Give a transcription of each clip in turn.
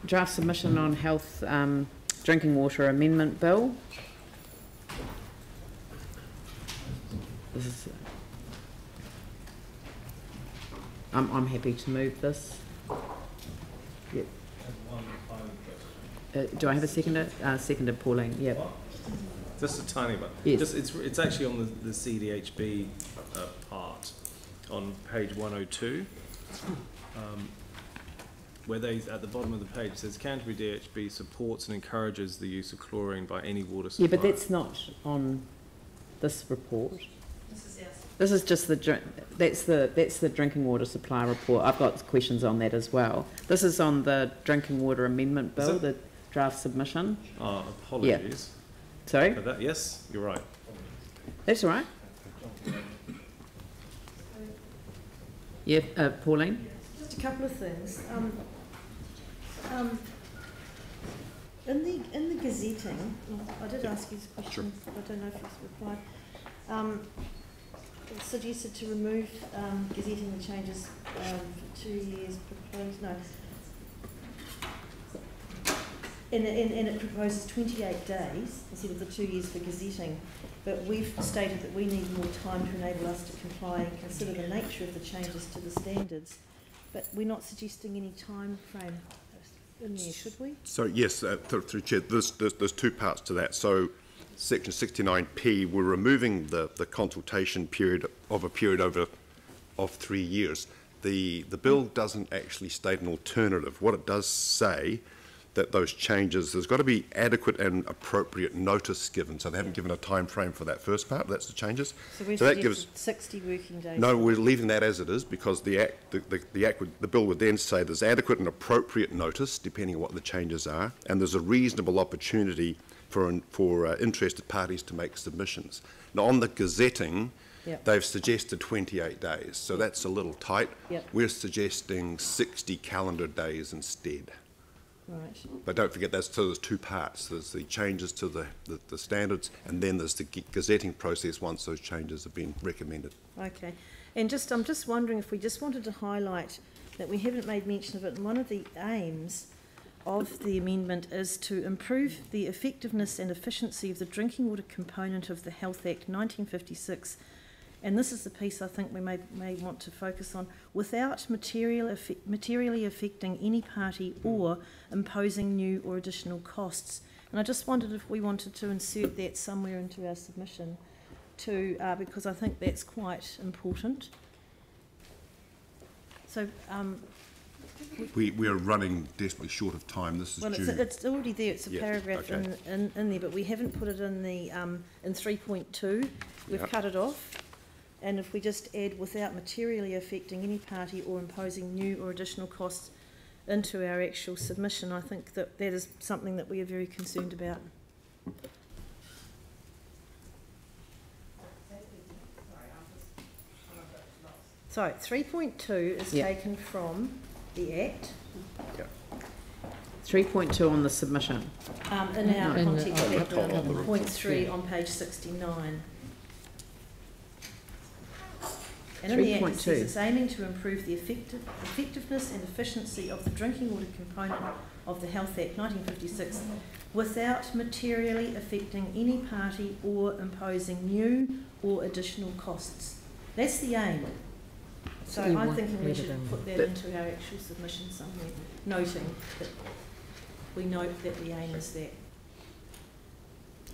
Draft submission on health drinking water amendment bill. This is, I'm happy to move this. Yep. Do I have a seconder? Seconded, Pauline. Yeah. Just a tiny bit. Yes. It's actually on the CDHB part on page 102, where they at the bottom of the page says Canterbury DHB supports and encourages the use of chlorine by any water supply. Yeah, but that's not on this report. This is just that's the drinking water supply report. I've got questions on that as well. This is on the drinking water amendment bill, the draft submission. Oh, apologies. Yeah. Sorry? For that, yes, you're right. That's all right. Yeah, Pauline? Just a couple of things. In the gazetting, I did ask you this question, sure. I don't know if you've replied. It suggested to remove gazetting the changes for 2 years proposed. No. And it proposes 28 days instead of the 2 years for gazetting, but we've stated that we need more time to enable us to comply and consider the nature of the changes to the standards. But we're not suggesting any time frame in there, should we? So yes, through Chair, there's two parts to that. So Section 69P, we're removing the consultation period of 3 years. The bill doesn't actually state an alternative. What it does say that those changes, there's got to be adequate and appropriate notice given. So they haven't given a time frame for that first part. That's the changes. So that gives 60 working days. No, we're leaving that as it is because the bill would then say there's adequate and appropriate notice depending on what the changes are, and there's a reasonable opportunity for interested parties to make submissions. Now on the gazetting, yep, they've suggested 28 days, so that's a little tight. Yep. We're suggesting 60 calendar days instead. Right. But don't forget, there's two parts. There's the changes to the standards, and then there's the gazetting process once those changes have been recommended. Okay. And I'm just wondering if we just wanted to highlight that we haven't made mention of it, and one of the aims of the amendment is to improve the effectiveness and efficiency of the drinking water component of the Health Act 1956, and this is the piece I think we may want to focus on, without materially affecting any party or imposing new or additional costs. And I just wondered if we wanted to insert that somewhere into our submission too, because I think that's quite important. So we are running desperately short of time. This is June. It's already there. It's a paragraph in there, but we haven't put it in the in 3.2. We've cut it off. And if we just add without materially affecting any party or imposing new or additional costs into our actual submission, I think that is something that we are very concerned about. So 3.2 is taken from the Act. Yep. 3.2 on the submission. In our context, point 3 on page 69. And in the Act it says it's aiming to improve the effectiveness and efficiency of the drinking water component of the Health Act 1956 without materially affecting any party or imposing new or additional costs. That's the aim. So I'm thinking we should put that into our actual submission somewhere, noting that we note that the aim is that.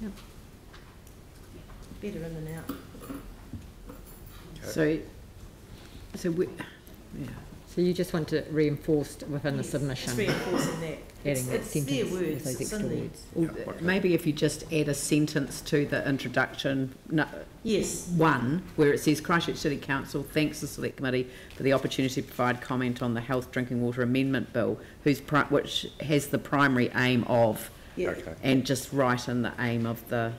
Yep. Better in than out. Okay. So you just want to reinforce within the submission. It's reinforcing that. Adding that it's sentence, their words, those extra words. Well, maybe if you just add a sentence to the introduction, one, where it says Christchurch City Council thanks the Select Committee for the opportunity to provide comment on the Health Drinking Water Amendment Bill, which has the primary aim of, and just write in the aim of the.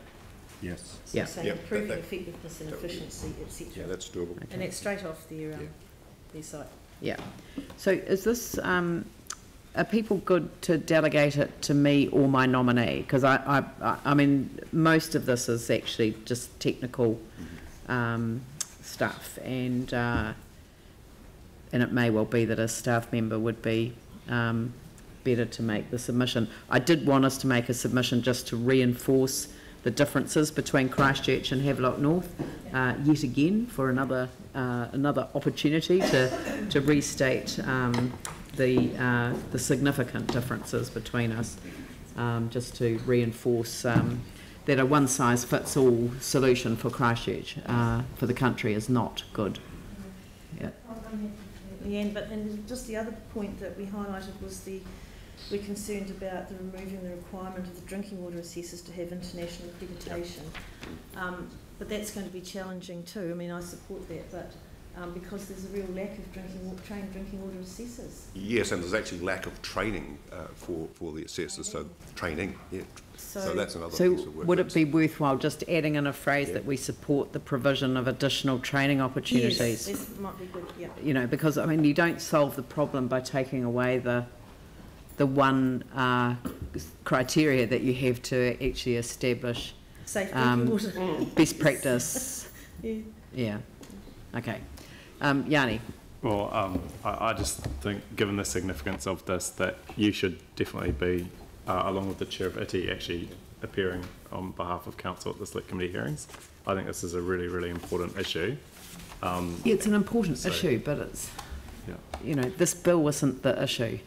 Yes. So improving effectiveness and efficiency, etc. Yeah, that's doable. Okay. And that's straight off their site. Yeah. So is this, are people good to delegate it to me or my nominee? Because I mean, most of this is actually just technical stuff, and it may well be that a staff member would be better to make the submission. I did want us to make a submission just to reinforce the differences between Christchurch and Havelock North, yet again, for another opportunity to restate the significant differences between us, just to reinforce that a one-size-fits-all solution for Christchurch, for the country, is not good. Yeah. Leanne, and just the other point that we highlighted was we're concerned about removing the requirement of the drinking water assessors to have international accreditation. But that's going to be challenging too. I mean, I support that, but because there's a real lack of trained drinking water assessors. Yes, and there's actually lack of training for the assessors, so training, yeah. So that's another piece of work. Would it be worthwhile just adding in a phrase that we support the provision of additional training opportunities? Yes, this might be good, yeah. You know, because, I mean, you don't solve the problem by taking away the one criteria that you have to actually establish safe drinking water. Best practice. Yeah. Okay. Yanni. Well, I just think, given the significance of this, that you should definitely be, along with the chair of ITI, actually appearing on behalf of council at the select committee hearings. I think this is a really, really important issue. Yeah, it's an important issue, but it's, you know, this bill isn't the issue.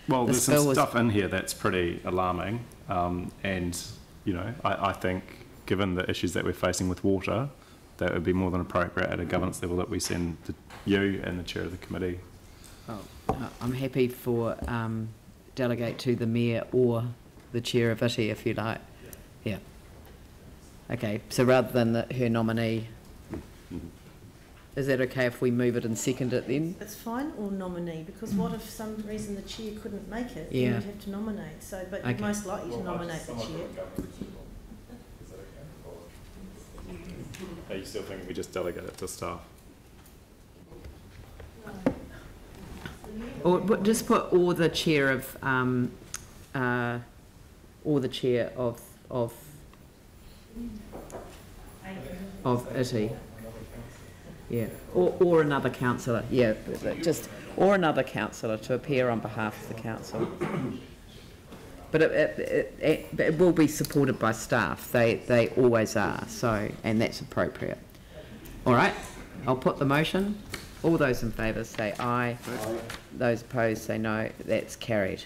Well, there's some stuff in here that's pretty alarming, and, you know, I think, given the issues that we're facing with water, that it would be more than appropriate at a governance level that we send you and the chair of the committee. I'm happy for delegate to the mayor or the chair of ITI, if you like. Yeah. Okay, so rather than her nominee, is that okay if we move it and second it then? It's fine, or nominee, because what if some reason the chair couldn't make it? Yeah. Then you'd have to nominate. So, but you're most likely to nominate the chair. Are you still thinking we just delegate it to staff? Or just put or the chair of ITI. Yeah, or another councillor. Yeah, just or another councillor to appear on behalf of the council. But it will be supported by staff. They always are. So, and that's appropriate. All right, I'll put the motion. All those in favour say aye. Those opposed say no. That's carried.